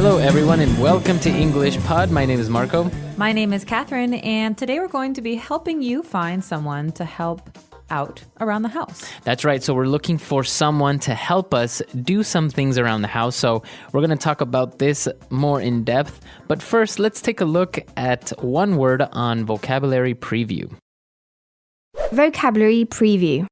Hello, everyone, and welcome to English Pod. My name is Marco. My name is Catherine, and today we're going to be helping you find someone to help out around the house. That's right. So we're looking for someone to help us do some things around the house. So we're going to talk about this more in depth. But first, let's take a look at one word on vocabulary preview. Vocabulary preview.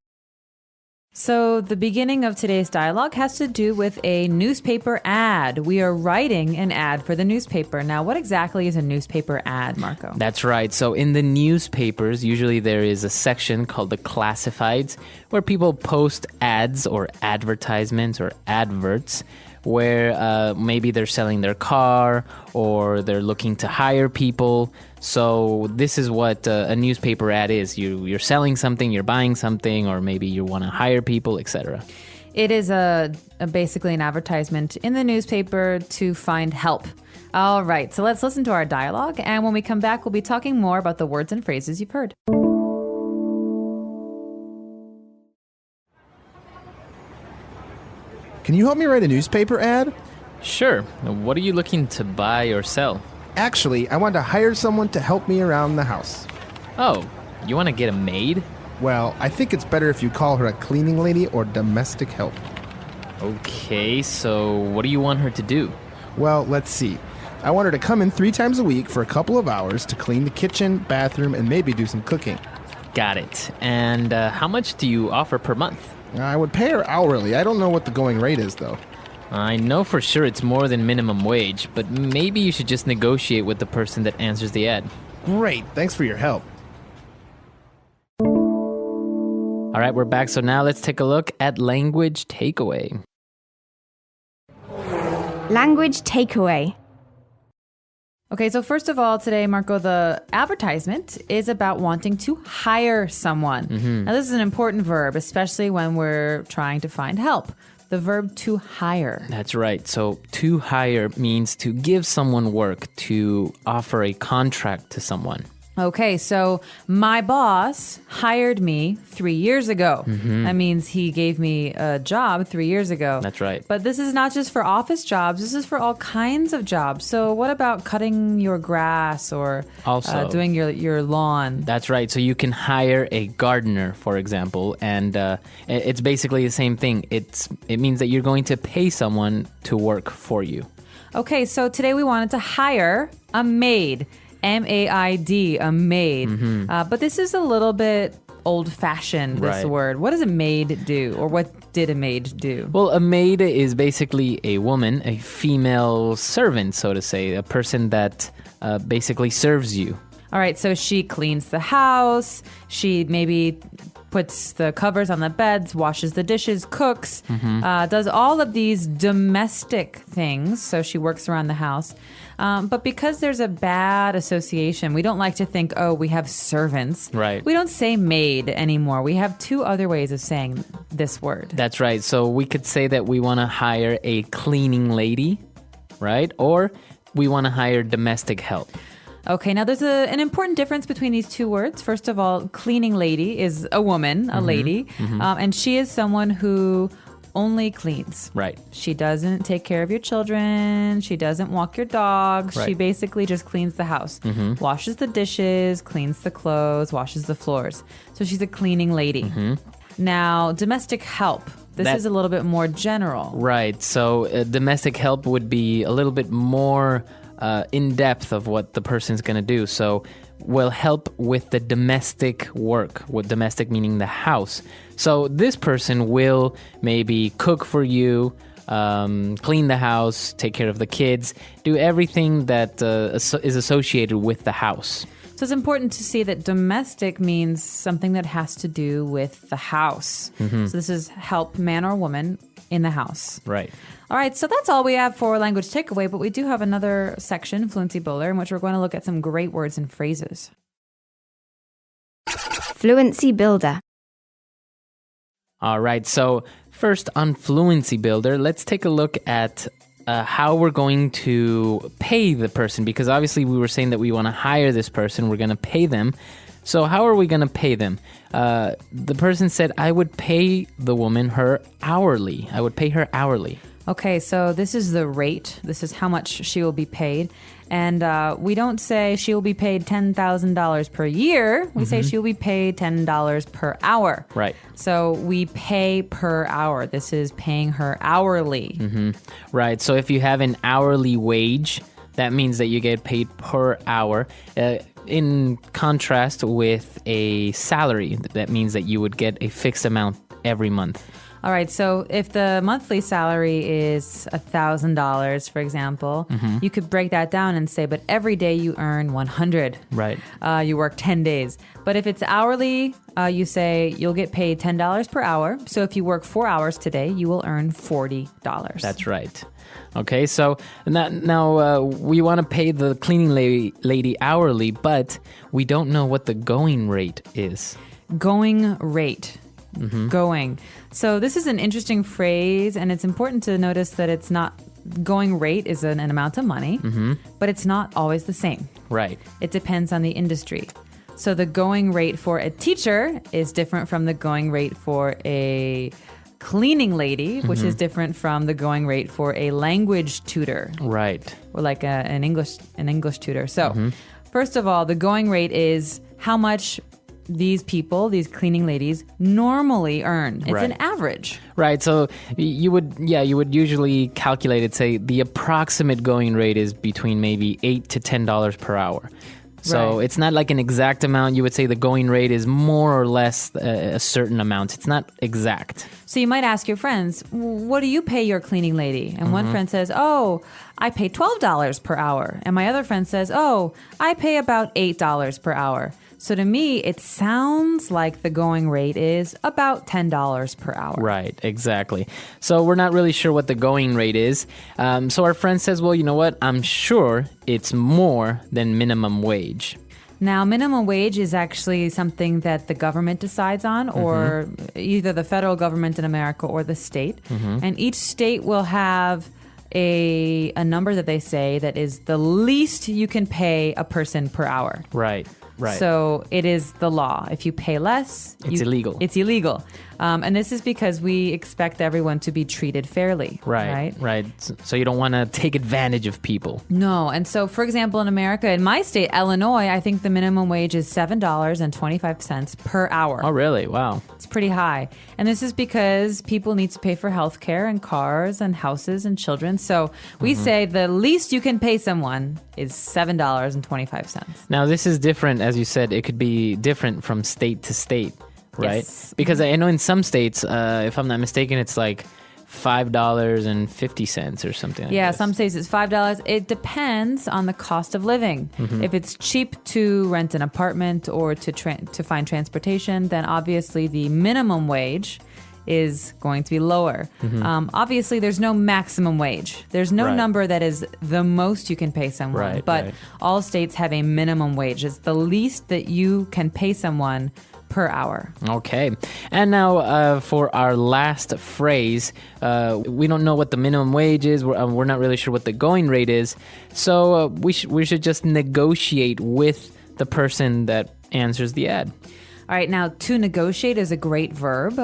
So the beginning of today's dialogue has to do with a newspaper ad. We are writing an ad for the newspaper. Now, what exactly is a newspaper ad, Marco? That's right. So in the newspapers, usually there is a section called the classifieds where people post ads or advertisements or adverts where maybe they're selling their car or they're looking to hire people. So this is what a newspaper ad is. You're selling something, you're buying something, or maybe you want to hire people, etc. It is basically an advertisement in the newspaper to find help. All right, so let's listen to our dialogue, and when we come back, we'll be talking more about the words and phrases you've heard. Can you help me write a newspaper ad? Sure. What are you looking to buy or sell? Actually, I want to hire someone to help me around the house. Oh, you want to get a maid? Well, I think it's better if you call her a cleaning lady or domestic help. Okay, so what do you want her to do? Well, let's see. I want her to come in 3 times a week for a couple of hours to clean the kitchen, bathroom, and maybe do some cooking. Got it. And how much do you offer per month? I would pay her hourly. I don't know what the going rate is, though. I know for sure it's more than minimum wage, but maybe you should just negotiate with the person that answers the ad. Great. Thanks for your help. All right, we're back. So now let's take a look at language takeaway. Language takeaway. Okay, so first of all, today, Marco, the advertisement is about wanting to hire someone. Now, this is an important verb, especially when we're trying to find help. The verb to hire. That's right. So to hire means to give someone work, to offer a contract to someone. Okay, so my boss hired me 3 years ago. That means he gave me a job 3 years ago. That's right. But this is not just for office jobs. This is for all kinds of jobs. So what about cutting your grass or Also, doing your lawn? That's right. So you can hire a gardener, for example, and it's basically the same thing. It means that you're going to pay someone to work for you. Okay, so today we wanted to hire a maid. M-A-I-D, a maid. But this is a little bit old-fashioned, this Right. word. What does a maid do, or what did a maid do? Well, a maid is basically a woman, a female servant, so to say, a person that basically serves you. All right, so she cleans the house, she maybe puts the covers on the beds, washes the dishes, cooks, does all of these domestic things, so she works around the house. But because there's a bad association, we don't like to think, oh, we have servants. Right. We don't say maid anymore. We have 2 other ways of saying this word. That's right. So we could say that we want to hire a cleaning lady, right? Or we want to hire domestic help. Okay, now there's an important difference between these 2 words. First of all, cleaning lady is a woman, a lady, and she is someone who only cleans. Right. She doesn't take care of your children. She doesn't walk your dogs. Right. She basically just cleans the house, washes the dishes, cleans the clothes, washes the floors. So she's a cleaning lady. Now, domestic help. This is a little bit more general. Right. So domestic help would be a little bit more in depth of what the person's going to do. So we'll help with the domestic work, with domestic meaning the house. So this person will maybe cook for you, clean the house, take care of the kids, do everything that is associated with the house. So it's important to see that domestic means something that has to do with the house. So this is help man or woman in the house. Right. All right, so that's all we have for language takeaway, but we do have another section, Fluency Builder, in which we're going to look at some great words and phrases. Fluency builder. All right. So first on Fluency Builder, let's take a look at how we're going to pay the person, because obviously we were saying that we want to hire this person, we're going to pay them. So how are we going to pay them? The person said, I would pay the woman her hourly. I would pay her hourly. Okay, so this is the rate. This is how much she will be paid. And we don't say she will be paid $10,000 per year. We say she will be paid $10 per hour. Right. So we pay per hour. This is paying her hourly. Right. So if you have an hourly wage, that means that you get paid per hour. In contrast with a salary, that means that you would get a fixed amount every month. All right, so if the monthly salary is $1,000, for example, you could break that down and say, but every day you earn 100. Right. You work 10 days. But if it's hourly, you say you'll get paid $10 per hour. So if you work 4 hours today, you will earn $40. That's right. Okay, so now we want to pay the cleaning lady hourly, but we don't know what the going rate is. Going rate. Going. So this is an interesting phrase, and it's important to notice that it's not going rate is an amount of money, but it's not always the same. Right. It depends on the industry. So the going rate for a teacher is different from the going rate for a cleaning lady, which is different from the going rate for a language tutor. Right. Or like an English tutor. So first of all, the going rate is how much these people, these cleaning ladies, normally earn. It's an average. Right. So you would usually calculate it, say the approximate going rate is between maybe $8 to $10 per hour. So it's not like an exact amount. You would say the going rate is more or less a certain amount. It's not exact. So you might ask your friends, what do you pay your cleaning lady? And one friend says, oh, I pay $12 per hour. And my other friend says, oh, I pay about $8 per hour. So to me, it sounds like the going rate is about $10 per hour. Right, exactly. So we're not really sure what the going rate is. So our friend says, well, you know what? I'm sure it's more than minimum wage. Now, minimum wage is actually something that the government decides on, or either the federal government in America or the state. And each state will have a number that they say that is the least you can pay a person per hour. Right. Right. So it is the law. If you pay less, it's illegal. It's illegal. And this is because we expect everyone to be treated fairly. Right. So you don't want to take advantage of people. No. And so, for example, in America, in my state, Illinois, I think the minimum wage is $7.25 per hour. Oh, really? Wow. It's pretty high. And this is because people need to pay for healthcare and cars and houses and children. So we say the least you can pay someone is $7.25. Now, this is different. As you said, it could be different from state to state, right? Yes. Because I know in some states, if I'm not mistaken, it's like $5.50 or something like Yeah, this. some states it's $5. It depends on the cost of living. If it's cheap to rent an apartment or to find transportation, then obviously the minimum wage is going to be lower. Obviously, there's no maximum wage. There's no number that is the most you can pay someone. But all states have a minimum wage. It's the least that you can pay someone per hour. Okay. And now for our last phrase, we don't know what the minimum wage is. We're not really sure what the going rate is. So we should just negotiate with the person that answers the ad. All right, now to negotiate is a great verb.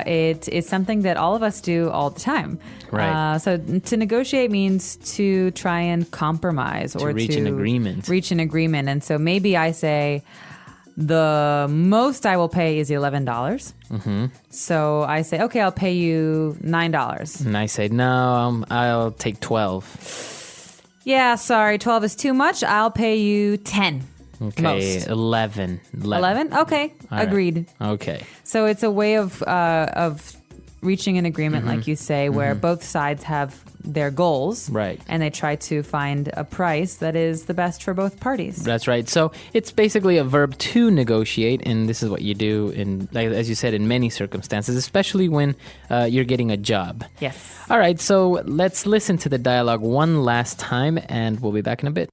It is something that all of us do all the time. Right. So to negotiate means to try and compromise or reach an agreement. Reach an agreement. And so maybe I say, the most I will pay is $11. So I say, okay, I'll pay you $9. And I say, no, I'll take 12. Yeah, sorry, 12 is too much. I'll pay you 10. Okay, Most. 11. 11? Okay, All right. agreed. Okay. So it's a way of reaching an agreement, like you say, where both sides have their goals. Right. And they try to find a price that is the best for both parties. That's right. So it's basically a verb to negotiate, and this is what you do in, like, as you said, in many circumstances, especially when you're getting a job. Yes. All right, so let's listen to the dialogue one last time, and we'll be back in a bit.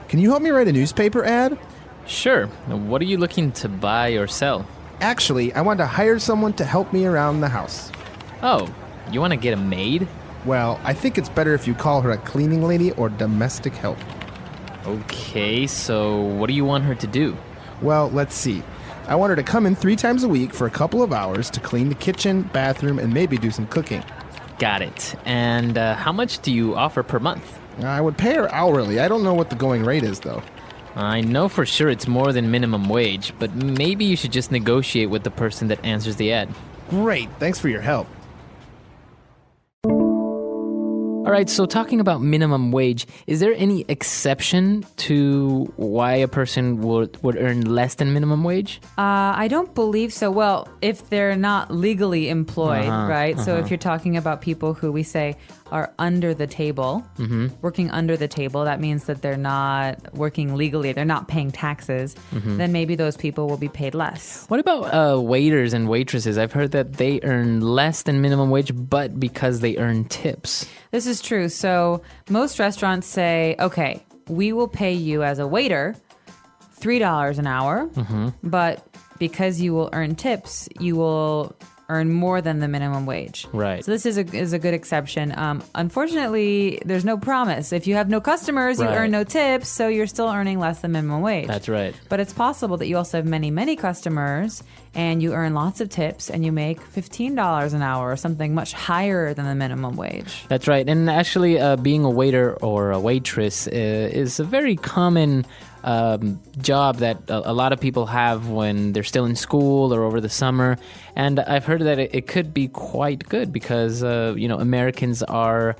Can you help me write a newspaper ad? Sure. Now, what are you looking to buy or sell? Actually, I want to hire someone to help me around the house. Oh, you want to get a maid? Well, I think it's better if you call her a cleaning lady or domestic help. Okay, so what do you want her to do? Well, let's see. I want her to come in 3 times a week for a couple of hours to clean the kitchen, bathroom, and maybe do some cooking. Got it. And how much do you offer per month? I would pay her hourly. I don't know what the going rate is, though. I know for sure it's more than minimum wage, but maybe you should just negotiate with the person that answers the ad. Great. Thanks for your help. All right, so talking about minimum wage, is there any exception to why a person would earn less than minimum wage? I don't believe so. Well, if they're not legally employed, right? So if you're talking about people who we say are under the table, working under the table, that means that they're not working legally, they're not paying taxes, then maybe those people will be paid less. What about waiters and waitresses? I've heard that they earn less than minimum wage, but because they earn tips. This is true. So most restaurants say, okay, we will pay you as a waiter $3 an hour, but because you will earn tips, you will earn more than the minimum wage. Right. So this is a good exception. Unfortunately, there's no promise. If you have no customers, you earn no tips, so you're still earning less than minimum wage. That's right. But it's possible that you also have many, many customers and you earn lots of tips and you make $15 an hour or something much higher than the minimum wage. That's right. And actually, being a waiter or a waitress is a very common job that a lot of people have when they're still in school or over the summer. And I've heard that it could be quite good because, Americans are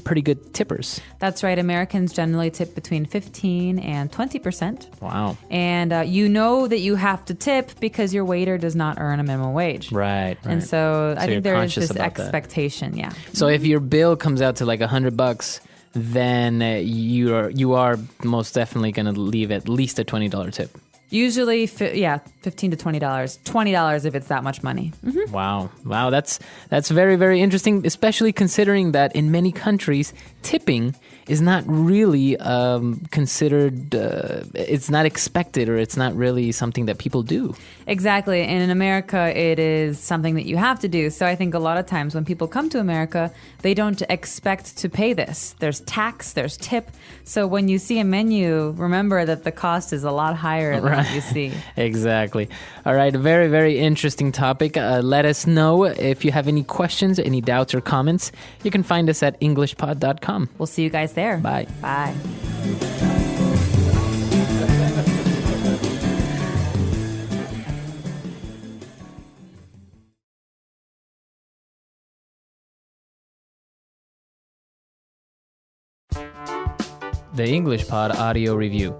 pretty good tippers. That's right. Americans generally tip between 15 and 20%. Wow. And you know that you have to tip because your waiter does not earn a minum wage. Right. And so I you're think there is conscious this about that. expectation. Yeah. So if your bill comes out to like $100, then you are most definitely going to leave at least a $20 tip. Usually, $15 to $20. $20 if it's that much money. Mm-hmm. Wow, that's very, very interesting, especially considering that in many countries, tipping is not really considered, it's not expected, or it's not really something that people do. Exactly. And in America, it is something that you have to do. So I think a lot of times when people come to America, they don't expect to pay this. There's tax, there's tip. So when you see a menu, remember that the cost is a lot higher than what you see. Exactly. All right, a very, very interesting topic. Let us know if you have any questions, any doubts or comments. You can find us at englishpod.com. We'll see you guys there. Bye. Bye. The English Pod Audio Review.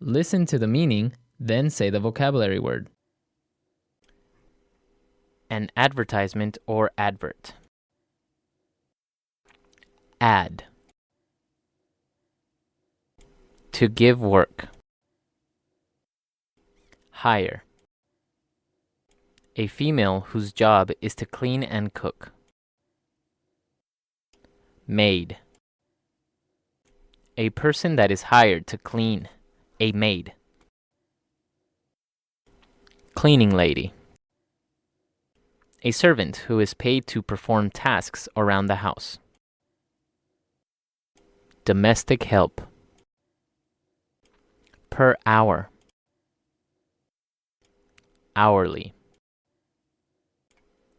Listen to the meaning, then say the vocabulary word. An advertisement or advert. Ad. To give work. Hire. A female whose job is to clean and cook. Maid. A person that is hired to clean. A maid. Cleaning lady. A servant who is paid to perform tasks around the house. Domestic help. Per hour. Hourly.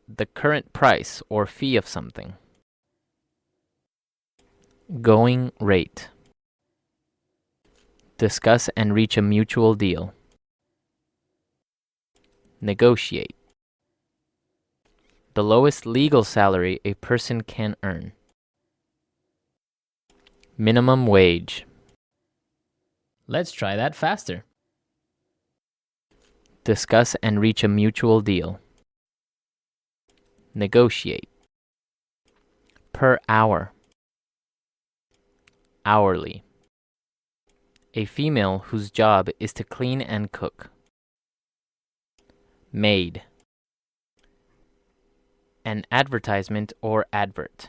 The current price or fee of something. Going rate. Discuss and reach a mutual deal. Negotiate. The lowest legal salary a person can earn. Minimum wage. Let's try that faster. Discuss and reach a mutual deal. Negotiate. Per hour. Hourly. A female whose job is to clean and cook. Maid. An advertisement or advert.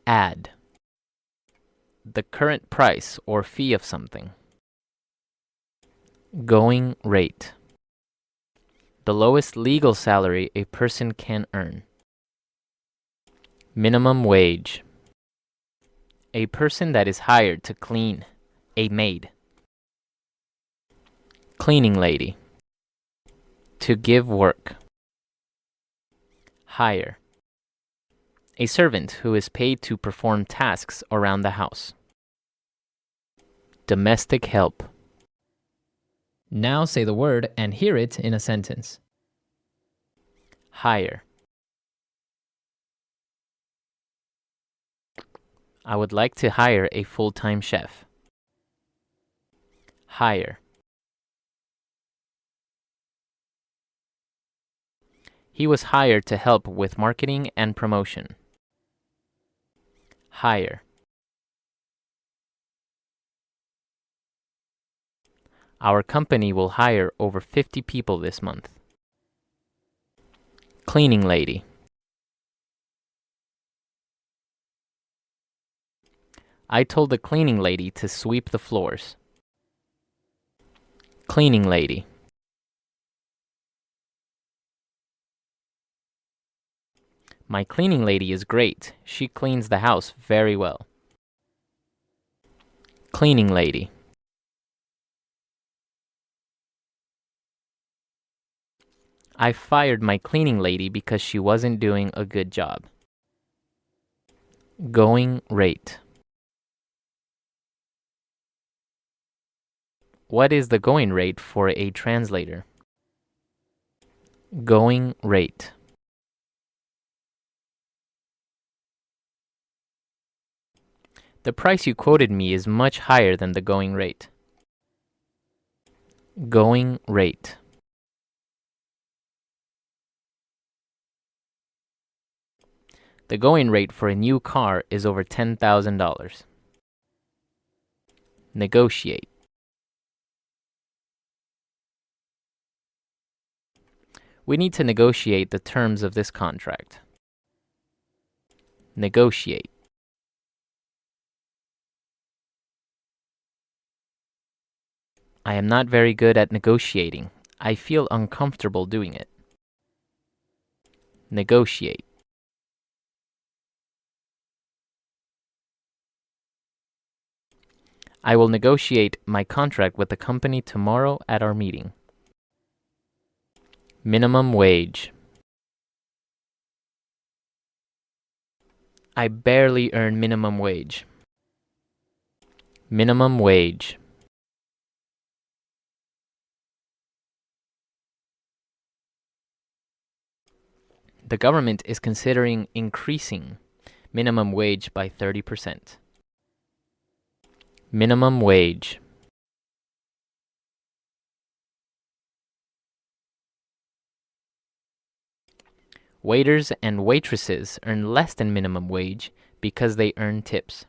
Ad. The current price or fee of something. Going rate. The lowest legal salary a person can earn. Minimum wage. A person that is hired to clean. A maid. Cleaning lady. To give work. Hire. A servant who is paid to perform tasks around the house. Domestic help. Now say the word and hear it in a sentence. Hire. I would like to hire a full-time chef. Hire. He was hired to help with marketing and promotion. Hire. Our company will hire over 50 people this month. Cleaning lady. I told the cleaning lady to sweep the floors. Cleaning lady. My cleaning lady is great. She cleans the house very well. Cleaning lady. I fired my cleaning lady because she wasn't doing a good job. Going rate. What is the going rate for a translator? Going rate. The price you quoted me is much higher than the going rate. Going rate. The going rate for a new car is over $10,000. Negotiate. We need to negotiate the terms of this contract. Negotiate. I am not very good at negotiating. I feel uncomfortable doing it. Negotiate. I will negotiate my contract with the company tomorrow at our meeting. Minimum wage. I barely earn minimum wage. Minimum wage. The government is considering increasing minimum wage by 30%. Minimum wage. Waiters and waitresses earn less than minimum wage because they earn tips.